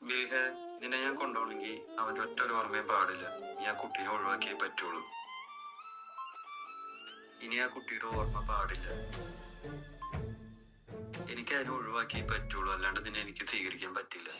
ബിൽഹെ, നിന്നെ ഞാൻ കൊണ്ടുപോകണമെങ്കിൽ അവന്റെ ഒറ്റ ഒരു ഓർമ്മയും പാടില്ല. നീ ആ കുട്ടീനെ ഒഴിവാക്കിയേ പറ്റുള്ളൂ. ഇനി ആ കുട്ടിയുടെ ഓർമ്മ പാടില്ല. എനിക്ക് അതിനെ ഒഴിവാക്കിയേ പറ്റുള്ളൂ, അല്ലാണ്ട് നിന്നെ എനിക്ക് സ്വീകരിക്കാൻ പറ്റില്ല.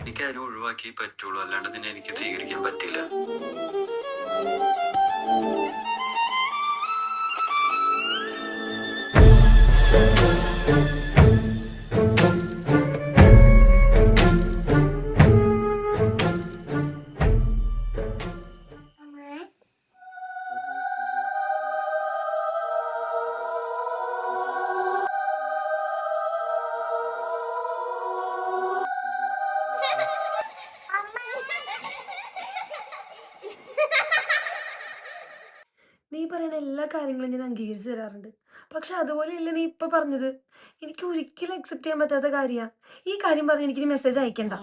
എനിക്ക് അതിനെ ഒഴിവാക്കിയേ പറ്റുള്ളൂ, അല്ലാണ്ട് നിന്നെ എനിക്ക് സ്വീകരിക്കാൻ പറ്റില്ല. നീ പറയുന്ന എല്ലാ കാര്യങ്ങളും ഞാൻ അംഗീകരിച്ചു തരാറുണ്ട്. പക്ഷെ അതുപോലെയല്ല നീ ഇപ്പൊ പറഞ്ഞത്. എനിക്ക് ഒരിക്കലും അക്സെപ്റ്റ് ചെയ്യാൻ പറ്റാത്ത കാര്യമാണ്. ഈ കാര്യം പറഞ്ഞ് എനിക്കിനി മെസ്സേജ് അയക്കണ്ട.